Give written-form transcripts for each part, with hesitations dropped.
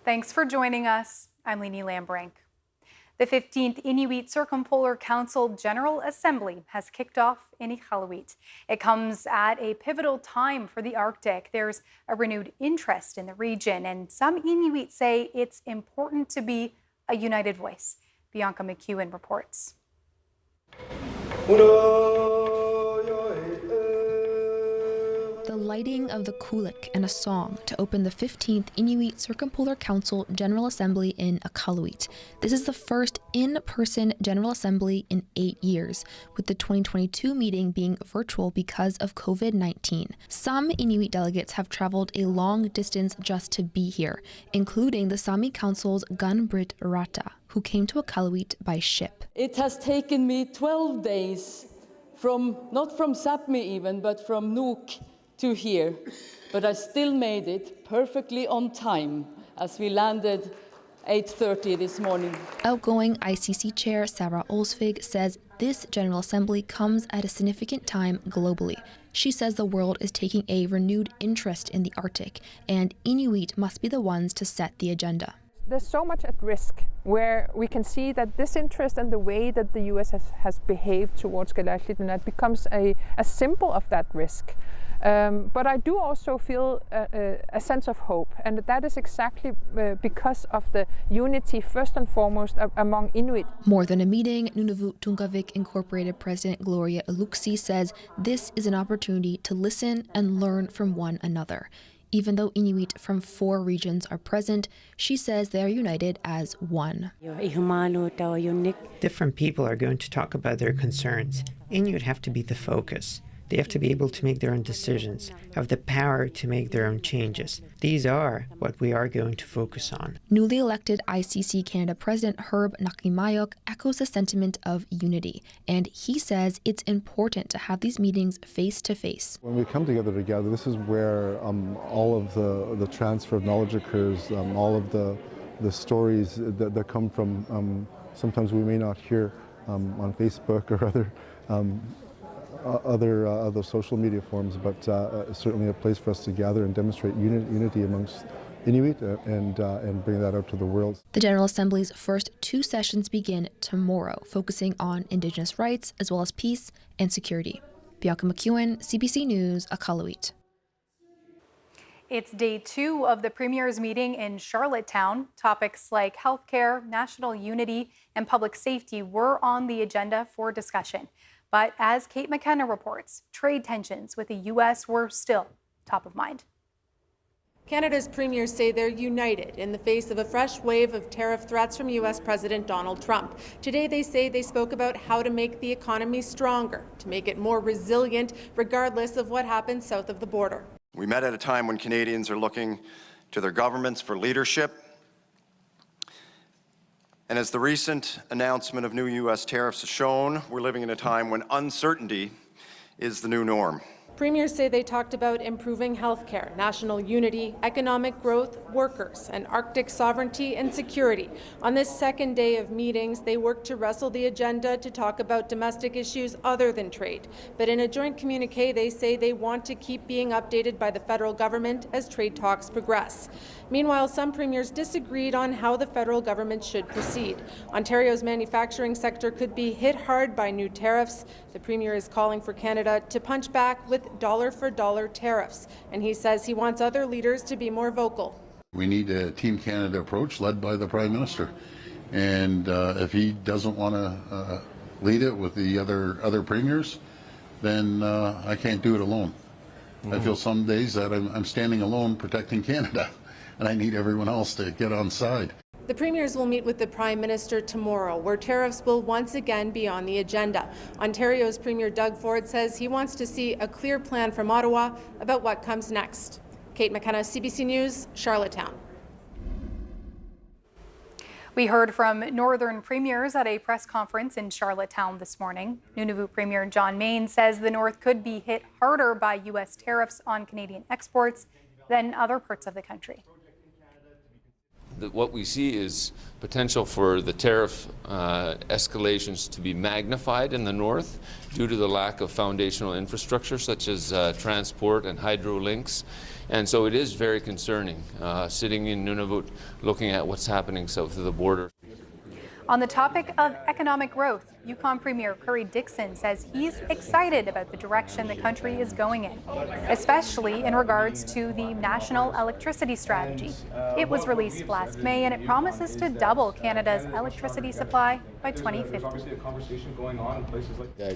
Thanks for joining us. I'm Leanie Lambrink. The 15th Inuit Circumpolar Council General Assembly has kicked off in Iqaluit. It comes at a pivotal time for the Arctic. There's a renewed interest in the region, and some Inuit say it's important to be a united voice. Bianca McEwen reports. The lighting of the kulik and a song to open the 15th Inuit Circumpolar Council General Assembly in Iqaluit. This is the first in-person General Assembly in 8 years, with the 2022 meeting being virtual because of COVID-19. Some Inuit delegates have traveled a long distance just to be here, including the Saami Council's Gunn-Britt Retter, who came to Iqaluit by ship. It has taken me 12 days not from Sápmi even, but from Nuuk to here, but I still made it perfectly on time as we landed 8:30 this morning. Outgoing ICC Chair Sarah Olsvig says this General Assembly comes at a significant time globally. She says the world is taking a renewed interest in the Arctic, and Inuit must be the ones to set the agenda. There's so much at risk where we can see that this interest and the way that the US has behaved towards Inuit becomes a symbol of that risk. But I do also feel a sense of hope, and that is exactly because of the unity, first and foremost, among Inuit. More than a meeting, Nunavut Tungavik Incorporated President Gloria Aluxi says this is an opportunity to listen and learn from one another. Even though Inuit from 4 regions are present, she says they are united as one. Different people are going to talk about their concerns. Inuit have to be the focus. They have to be able to make their own decisions, have the power to make their own changes. These are what we are going to focus on. Newly elected ICC Canada President Herb Nakimayok echoes the sentiment of unity, and he says it's important to have these meetings face to face. When we come together, this is where all of the transfer of knowledge occurs, all of the stories that come from, sometimes we may not hear on Facebook or other social media forms, but certainly a place for us to gather and demonstrate unity amongst Inuit and bring that out to the world. The General Assembly's first 2 sessions begin tomorrow, focusing on Indigenous rights as well as peace and security. Bianca McEwen, CBC News, Iqaluit. It's day 2 of the Premier's meeting in Charlottetown. Topics like healthcare, national unity, and public safety were on the agenda for discussion. But as Kate McKenna reports, trade tensions with the U.S. were still top of mind. Canada's premiers say they're united in the face of a fresh wave of tariff threats from U.S. President Donald Trump. Today they say they spoke about how to make the economy stronger, to make it more resilient, regardless of what happens south of the border. We met at a time when Canadians are looking to their governments for leadership. And as the recent announcement of new U.S. tariffs has shown, we're living in a time when uncertainty is the new norm. Premiers say they talked about improving healthcare, national unity, economic growth, workers, and Arctic sovereignty and security. On this second day of meetings, they worked to wrestle the agenda to talk about domestic issues other than trade. But in a joint communique, they say they want to keep being updated by the federal government as trade talks progress. Meanwhile, some premiers disagreed on how the federal government should proceed. Ontario's manufacturing sector could be hit hard by new tariffs. The premier is calling for Canada to punch back with dollar-for-dollar tariffs, and he says he wants other leaders to be more vocal. We need a Team Canada approach led by the Prime Minister, and if he doesn't want to lead it with the other premiers, then I can't do it alone. I feel some days that I'm standing alone protecting Canada, and I need everyone else to get on side. The premiers will meet with the Prime Minister tomorrow, where tariffs will once again be on the agenda. Ontario's Premier Doug Ford says he wants to see a clear plan from Ottawa about what comes next. Kate McKenna, CBC News, Charlottetown. We heard from Northern premiers at a press conference in Charlottetown this morning. Nunavut Premier John Mayne says the North could be hit harder by U.S. tariffs on Canadian exports than other parts of the country. what we see is potential for the tariff escalations to be magnified in the north due to the lack of foundational infrastructure such as transport and hydro links. And so it is very concerning sitting in Nunavut looking at what's happening south of the border. On the topic of economic growth, Yukon Premier Curry Dixon says he's excited about the direction the country is going in, especially in regards to the National Electricity Strategy. It was released last May and it promises to double Canada's electricity supply by 2050.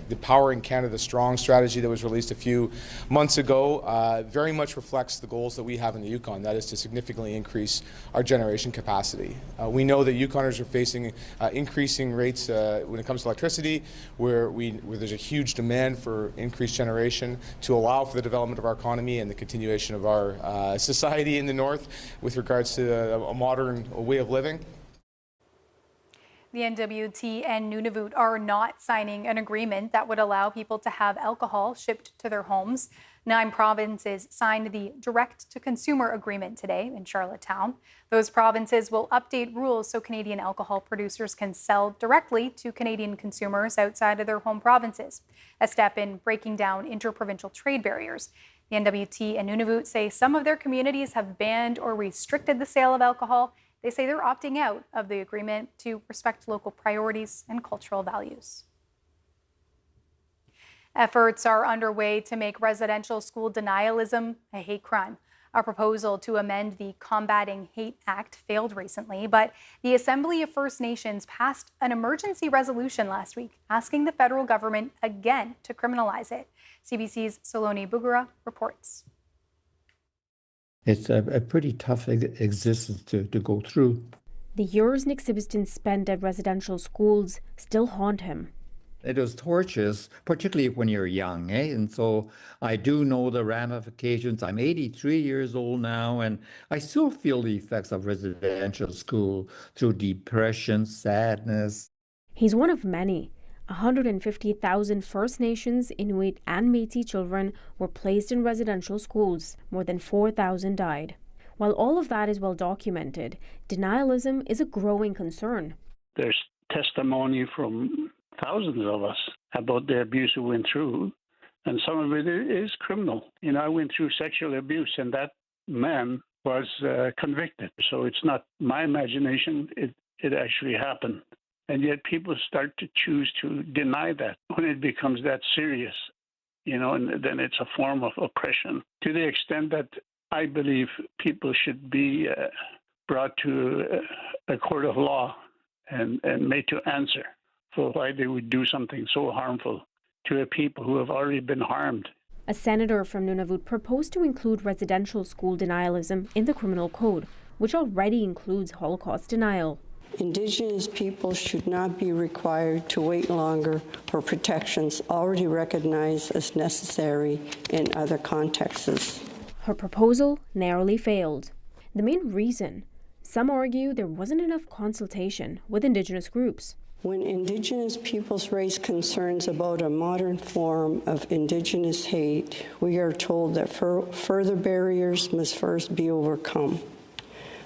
The Powering Canada Strong strategy that was released a few months ago very much reflects the goals that we have in the Yukon, that is to significantly increase our generation capacity. We know that Yukoners are facing increasing rates when it comes to electricity, where there's a huge demand for increased generation to allow for the development of our economy and the continuation of our society in the north with regards to a modern way of living. The NWT and Nunavut are not signing an agreement that would allow people to have alcohol shipped to their homes. 9 provinces signed the direct-to-consumer agreement today in Charlottetown. Those provinces will update rules so Canadian alcohol producers can sell directly to Canadian consumers outside of their home provinces, a step in breaking down interprovincial trade barriers. The NWT and Nunavut say some of their communities have banned or restricted the sale of alcohol. They say they're opting out of the agreement to respect local priorities and cultural values. Efforts are underway to make residential school denialism a hate crime. A proposal to amend the Combating Hate Act failed recently, but the Assembly of First Nations passed an emergency resolution last week asking the federal government again to criminalize it. CBC's Saloni Bugura reports. It's a pretty tough existence to go through. The years Nick Sibiston spent at residential schools still haunt him. It was torturous, particularly when you're young, And so I do know the ramifications. I'm 83 years old now, and I still feel the effects of residential school through depression, sadness. He's one of many. 150,000 First Nations, Inuit, and Métis children were placed in residential schools. More than 4,000 died. While all of that is well documented, denialism is a growing concern. There's testimony from thousands of us about the abuse we went through, and some of it is criminal. I went through sexual abuse, and that man was convicted. So it's not my imagination, it actually happened. And yet people start to choose to deny that when it becomes that serious, and then it's a form of oppression. To the extent that I believe people should be brought to a court of law and made to answer for why they would do something so harmful to a people who have already been harmed. A senator from Nunavut proposed to include residential school denialism in the criminal code, which already includes Holocaust denial. Indigenous people should not be required to wait longer for protections already recognized as necessary in other contexts. Her proposal narrowly failed. The main reason? Some argue there wasn't enough consultation with Indigenous groups. When Indigenous peoples raise concerns about a modern form of Indigenous hate, we are told that further barriers must first be overcome.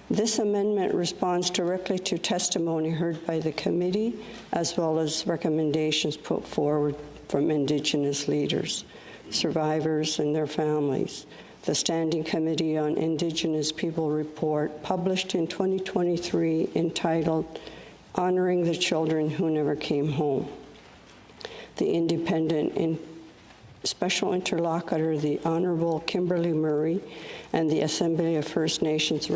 This amendment responds directly to testimony heard by the committee, as well as recommendations put forward from Indigenous leaders, survivors, and their families. The Standing Committee on Indigenous People report, published in 2023, entitled Honoring the Children Who Never Came Home. The independent special interlocutor, the Honorable Kimberly Murray, and the Assembly of First Nations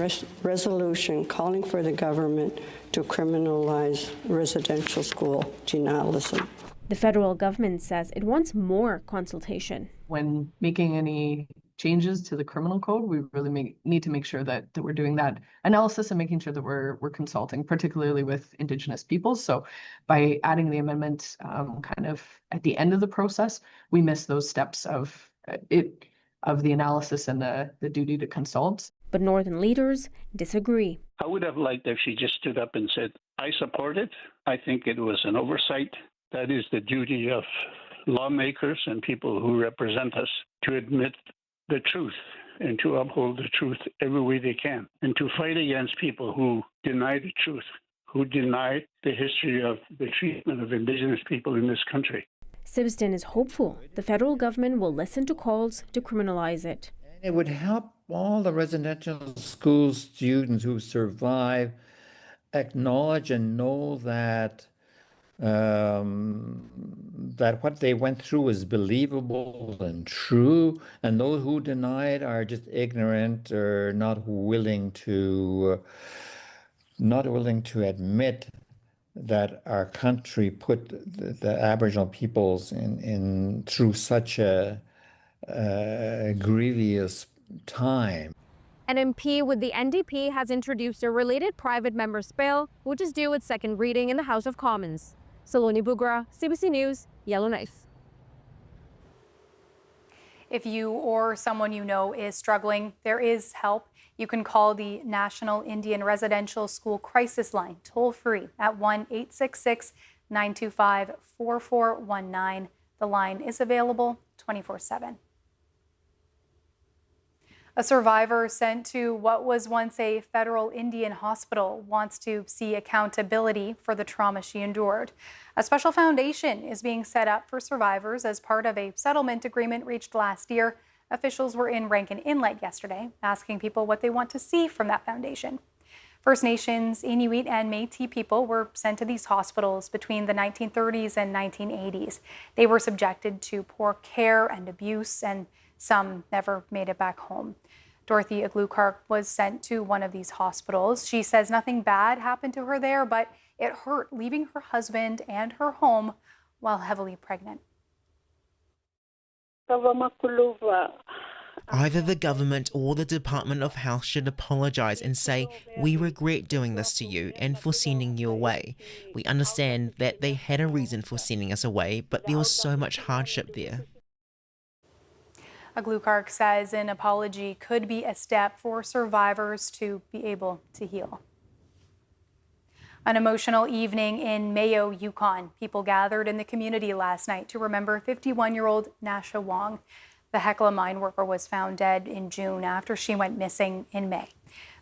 resolution calling for the government to criminalize residential school denialism. The federal government says it wants more consultation. When making any changes to the criminal code, we really need to make sure that we're doing that analysis and making sure that we're consulting, particularly with Indigenous peoples. So by adding the amendment kind of at the end of the process, we miss those steps of the analysis and the duty to consult. But Northern leaders disagree. I would have liked if she just stood up and said, I support it. I think it was an oversight. That is the duty of lawmakers and people who represent us to admit the truth and to uphold the truth every way they can, and to fight against people who deny the truth, who deny the history of the treatment of Indigenous people in this country. Sibston is hopeful the federal government will listen to calls to criminalize it. It would help all the residential school students who survive acknowledge and know that that what they went through is believable and true, and those who deny it are just ignorant or not willing to admit that our country put the Aboriginal peoples in through such a grievous time. An MP with the NDP has introduced a related private member's bill, which is due its second reading in the House of Commons. Saloni Bugra, CBC News, Yellowknife. If you or someone you know is struggling, there is help. You can call the National Indian Residential School Crisis Line toll-free at 1-866-925-4419. The line is available 24/7. A survivor sent to what was once a federal Indian hospital wants to see accountability for the trauma she endured. A special foundation is being set up for survivors as part of a settlement agreement reached last year. Officials were in Rankin Inlet yesterday, asking people what they want to see from that foundation. First Nations, Inuit, and Métis people were sent to these hospitals between the 1930s and 1980s. They were subjected to poor care and abuse, and some never made it back home. Dorothy Aglukark was sent to one of these hospitals. She says nothing bad happened to her there, but it hurt leaving her husband and her home while heavily pregnant. Either the government or the Department of Health should apologize and say, "We regret doing this to you and for sending you away. We understand that they had a reason for sending us away, but there was so much hardship there." Aglukark says an apology could be a step for survivors to be able to heal. An emotional evening in Mayo, Yukon. People gathered in the community last night to remember 51-year-old Nasha Wong. The Hecla mine worker was found dead in June after she went missing in May.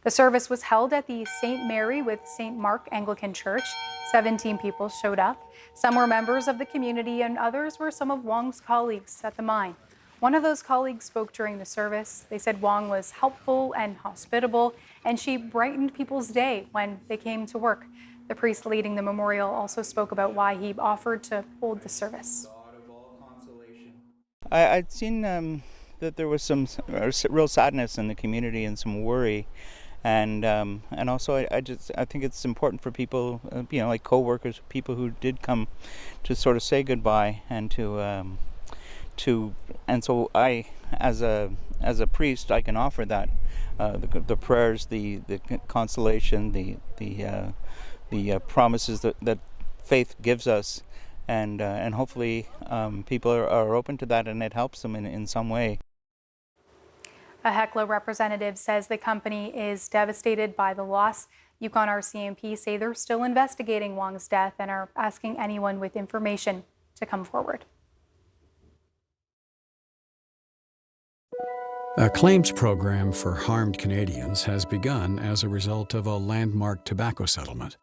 The service was held at the St. Mary with St. Mark Anglican Church. 17 people showed up. Some were members of the community and others were some of Wong's colleagues at the mine. One of those colleagues spoke during the service. They said Wong was helpful and hospitable, and she brightened people's day when they came to work. The priest leading the memorial also spoke about why he offered to hold the service. I'd seen that there was some real sadness in the community and some worry, and also I think it's important for people, like co-workers, people who did come to sort of say goodbye and and so I, as a priest, I can offer that the prayers, the consolation, the promises that faith gives us, and hopefully people are open to that and it helps them in some way. A Hecla representative says the company is devastated by the loss. Yukon RCMP say they're still investigating Wong's death and are asking anyone with information to come forward. A claims program for harmed Canadians has begun as a result of a landmark tobacco settlement.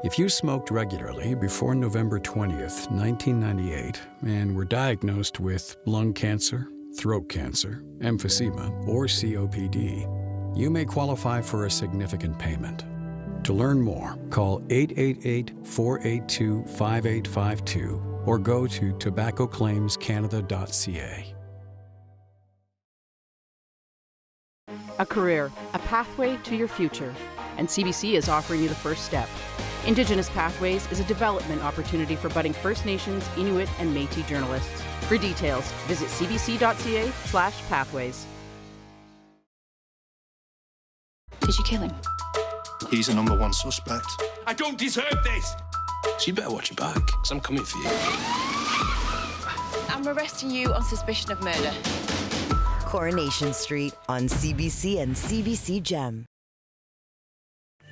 If you smoked regularly before November 20th, 1998, and were diagnosed with lung cancer, throat cancer, emphysema, or COPD, you may qualify for a significant payment. To learn more, call 888-482-5852 or go to tobaccoclaimscanada.ca. A career, a pathway to your future, and CBC is offering you the first step. Indigenous Pathways is a development opportunity for budding First Nations, Inuit, and Métis journalists. For details, visit cbc.ca/pathways. Did you kill him? He's the #1 suspect. I don't deserve this! So you better watch your back, because I'm coming for you. I'm arresting you on suspicion of murder. Coronation Street on CBC and CBC Gem.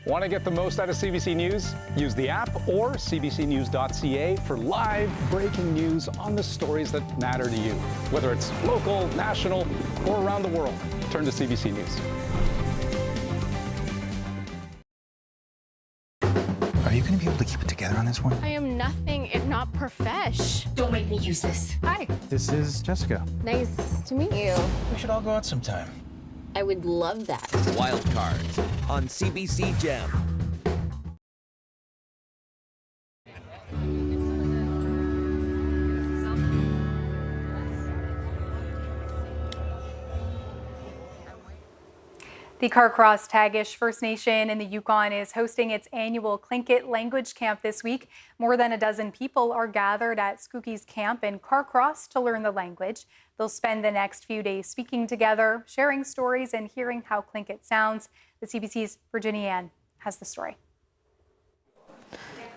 Want to get the most out of CBC News? Use the app or cbcnews.ca for live breaking news on the stories that matter to you. Whether it's local, national, or around the world, turn to CBC News. Are you going to be able to keep it together on this one? I am nothing if not profesh. Don't make me use this. Hi. This is Jessica. Nice to meet you. We should all go out sometime. I would love that. Wild Cards on CBC Gem. The Carcross Tagish First Nation in the Yukon is hosting its annual Tlingit Language Camp this week. More than a dozen people are gathered at Skookies Camp in Carcross to learn the language. They'll spend the next few days speaking together, sharing stories, and hearing how Tlingit sounds. The CBC's Virginia Ann has the story.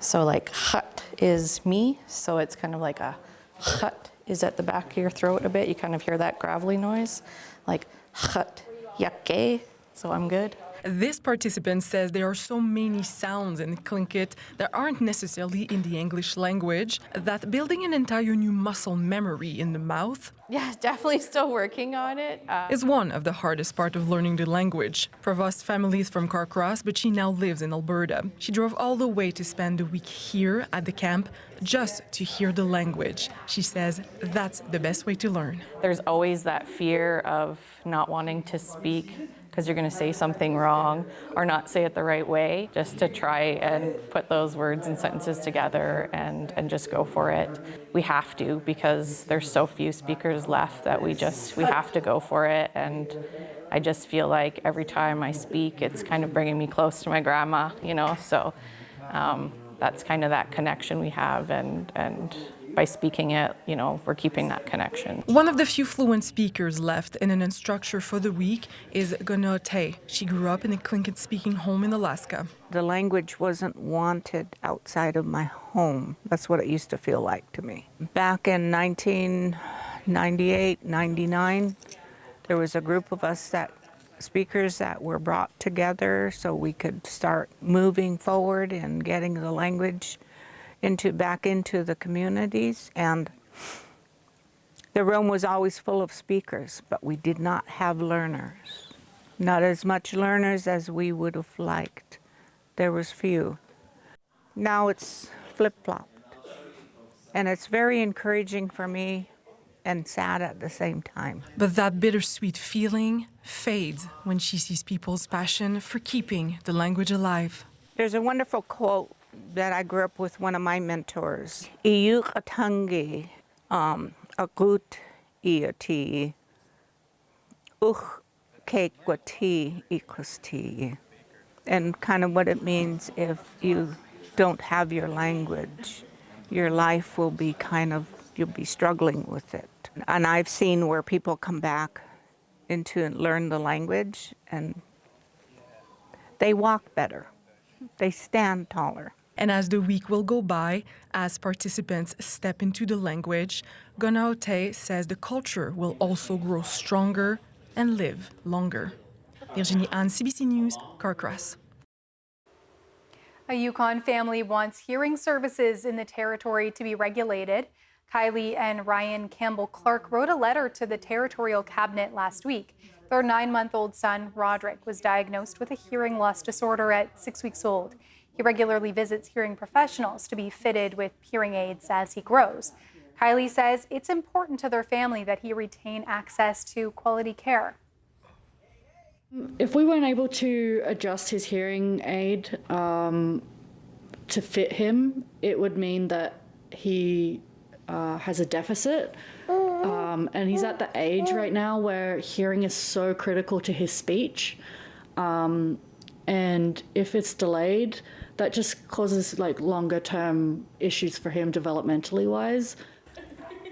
So like hut is me, so it's kind of like a hut is at the back of your throat a bit. You kind of hear that gravelly noise, like hut yakke. So I'm good. This participant says there are so many sounds in Tlingit that aren't necessarily in the English language that building an entire new muscle memory in the mouth Yeah, definitely still working on it. is one of the hardest part of learning the language. Provost family is from Carcross, but she now lives in Alberta. She drove all the way to spend the week here at the camp just to hear the language. She says that's the best way to learn. There's always that fear of not wanting to speak because you're going to say something wrong or not say it the right way, just to try and put those words and sentences together and just go for it. We have to, because there's so few speakers left that we have to go for it. And I just feel like every time I speak, it's kind of bringing me close to my grandma, so that's kind of that connection we have, and by speaking it, we're keeping that connection. One of the few fluent speakers left and an instructor for the week is Gunn-Britt Retter. She grew up in a Tlingit-speaking home in Alaska. The language wasn't wanted outside of my home. That's what it used to feel like to me. Back in 1998, 99, there was a group of us speakers that were brought together so we could start moving forward and getting the language back into the communities, and the room was always full of speakers, but we did not have learners. Not as much learners as we would have liked. There was few. Now it's flip-flopped, and it's very encouraging for me and sad at the same time. But that bittersweet feeling fades when she sees people's passion for keeping the language alive. There's a wonderful quote that I grew up with one of my mentors. Iyukatangi agut iati kekwati ikusti. And kind of what it means, if you don't have your language, your life will be you'll be struggling with it. And I've seen where people come back into and learn the language and they walk better. They stand taller. And as the week will go by, as participants step into the language, Gunn-Britt Retter says the culture will also grow stronger and live longer. Virginia Ann, CBC News, Carcross. A Yukon family wants hearing services in the territory to be regulated. Kylie and Ryan Campbell-Clark wrote a letter to the territorial cabinet last week. Their 9-month-old son, Roderick, was diagnosed with a hearing loss disorder at 6 weeks old. He regularly visits hearing professionals to be fitted with hearing aids as he grows. Kylie says it's important to their family that he retain access to quality care. If we weren't able to adjust his hearing aid to fit him, it would mean that he has a deficit. And he's at the age right now where hearing is so critical to his speech. And if it's delayed, that just causes longer term issues for him developmentally wise.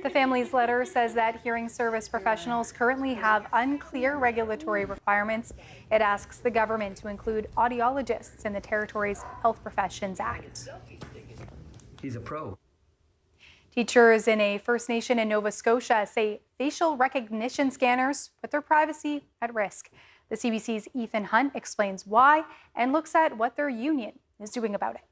The family's letter says that hearing service professionals currently have unclear regulatory requirements. It asks the government to include audiologists in the territory's Health Professions Act. He's a pro. Teachers in a First Nation in Nova Scotia say facial recognition scanners put their privacy at risk. The CBC's Ethan Hunt explains why and looks at what their union is doing about it.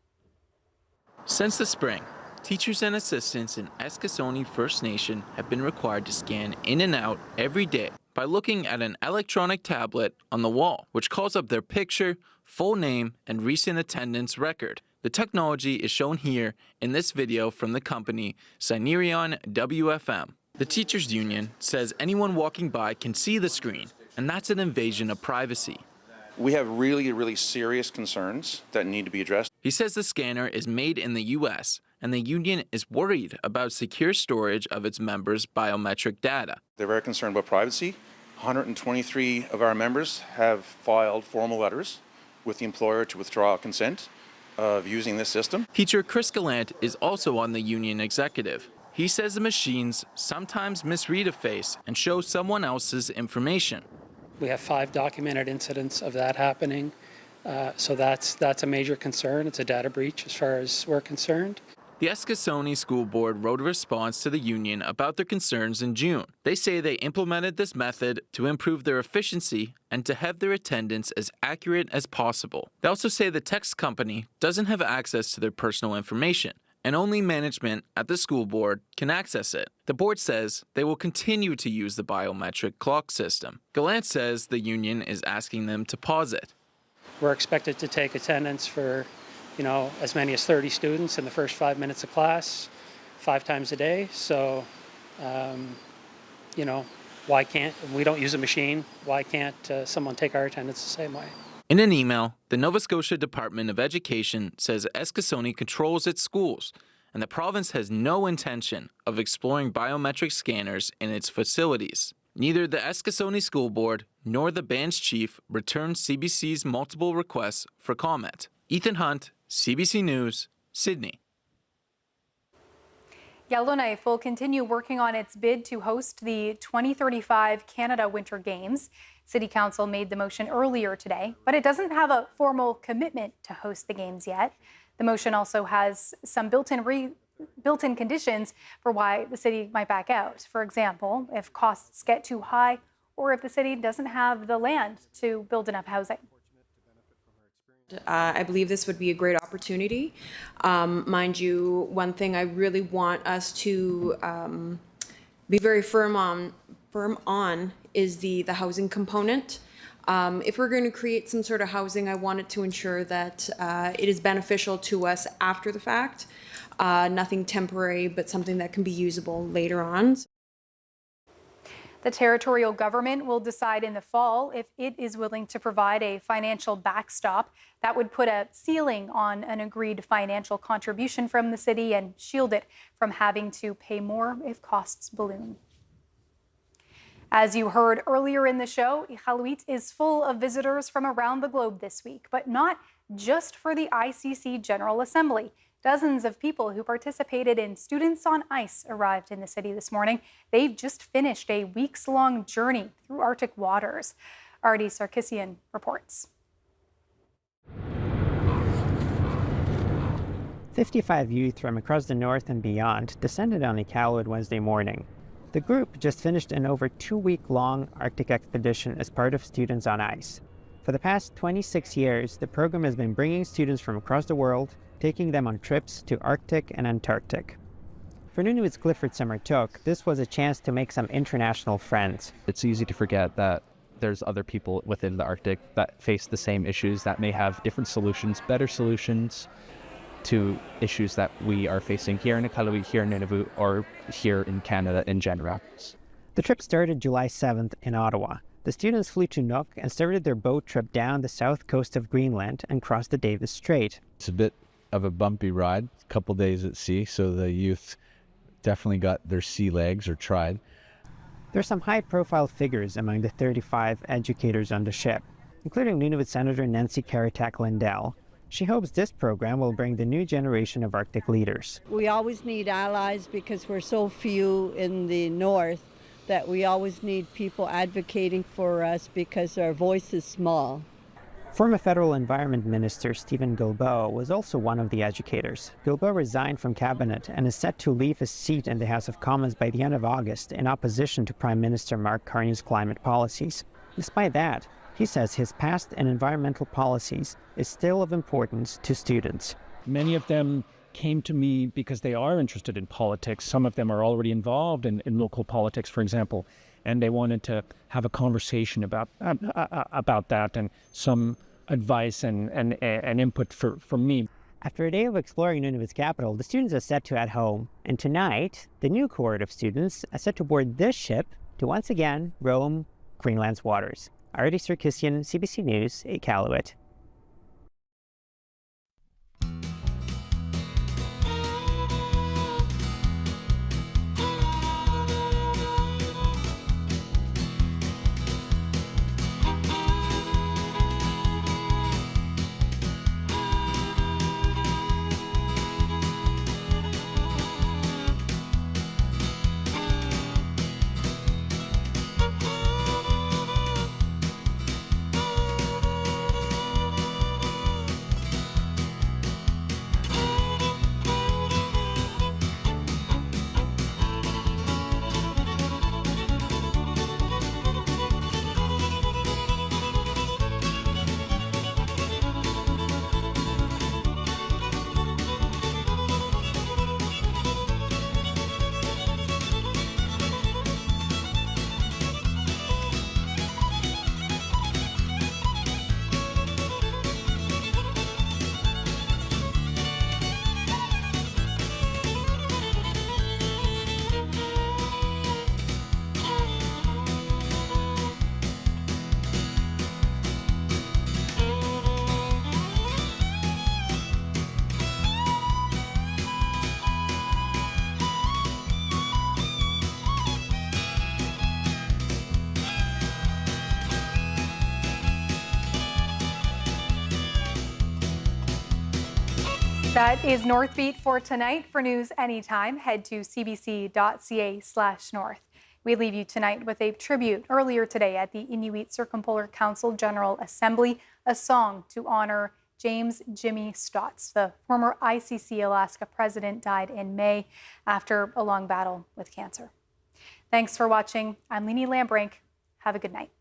Since the spring, teachers and assistants in Eskasoni First Nation have been required to scan in and out every day by looking at an electronic tablet on the wall, which calls up their picture, full name, and recent attendance record. The technology is shown here in this video from the company Sinerion WFM. The teachers union says anyone walking by can see the screen, and that's an invasion of privacy. We have really serious concerns that need to be addressed. He says the scanner is made in the U.S., and the union is worried about secure storage of its members' biometric data. They're very concerned about privacy. 123 of our members have filed formal letters with the employer to withdraw consent of using this system. Teacher Chris Gallant is also on the union executive. He says the machines sometimes misread a face and show someone else's information. We have 5 documented incidents of that happening, so that's a major concern. It's a data breach as far as we're concerned. The Eskasoni School Board wrote a response to the union about their concerns in June. They say they implemented this method to improve their efficiency and to have their attendance as accurate as possible. They also say the text company doesn't have access to their personal information, and only management at the school board can access it. The board says they will continue to use the biometric clock system. Gallant says the union is asking them to pause it. We're expected to take attendance for as many as 30 students in the first 5 minutes of class, 5 times a day. So, why can't, we don't use a machine, why can't someone take our attendance the same way? In an email, the Nova Scotia Department of Education says Eskasoni controls its schools, and the province has no intention of exploring biometric scanners in its facilities. Neither the Eskasoni School Board nor the band's chief returned CBC's multiple requests for comment. Ethan Hunt, CBC News, Sydney. Yellowknife will continue working on its bid to host the 2035 Canada Winter Games. City Council made the motion earlier today, but it doesn't have a formal commitment to host the games yet. The motion also has some built-in conditions for why the city might back out. For example, if costs get too high or if the city doesn't have the land to build enough housing. I believe this would be a great opportunity. Mind you, one thing I really want us to be very firm on is the housing component. If we're going to create some sort of housing, I want it to ensure that it is beneficial to us after the fact. Nothing temporary, but something that can be usable later on. The territorial government will decide in the fall if it is willing to provide a financial backstop that would put a ceiling on an agreed financial contribution from the city and shield it from having to pay more if costs balloon. As you heard earlier in the show, Iqaluit is full of visitors from around the globe this week, but not just for the ICC General Assembly. Dozens of people who participated in Students on Ice arrived in the city this morning. They've just finished a weeks-long journey through Arctic waters. Artie Sarkisian reports. 55 youth from across the north and beyond descended on Iqaluit Wednesday morning. The group just finished an over 2-week-long Arctic expedition as part of Students on Ice. For the past 26 years, the program has been bringing students from across the world, taking them on trips to Arctic and Antarctic. For Nunavut's Clifford Summertook, this was a chance to make some international friends. It's easy to forget that there's other people within the Arctic that face the same issues, that may have different solutions, better solutions to issues that we are facing here in Iqaluit, here in Nunavut, or here in Canada in general. The trip started July 7th in Ottawa. The students flew to Nuuk and started their boat trip down the south coast of Greenland and crossed the Davis Strait. It's a bit of a bumpy ride, a couple days at sea, so the youth definitely got their sea legs, or tried. There are some high-profile figures among the 35 educators on the ship, including Nunavut Senator Nancy Karatak Lindell. She hopes this program will bring the new generation of Arctic leaders. We always need allies because we're so few in the north that we always need people advocating for us because our voice is small. Former Federal Environment Minister Stephen Guilbeault was also one of the educators. Guilbeault resigned from cabinet and is set to leave his seat in the House of Commons by the end of August in opposition to Prime Minister Mark Carney's climate policies. Despite that, He says his past and environmental policies is still of importance to students. Many of them came to me because they are interested in politics. Some of them are already involved in local politics, for example, and they wanted to have a conversation about that and some advice and input from me. After a day of exploring Nunavut's capital, the students are set to head home. And tonight, the new cohort of students are set to board this ship to once again roam Greenland's waters. Artie Sarkisian, CBC News, Iqaluit. That is Northbeat for tonight. For news anytime, head to cbc.ca/north. We leave you tonight with a tribute earlier today at the Inuit Circumpolar Council General Assembly, a song to honor James Jimmy Stotts. The former ICC Alaska president died in May after a long battle with cancer. Thanks for watching. I'm Leanie Lambrink. Have a good night.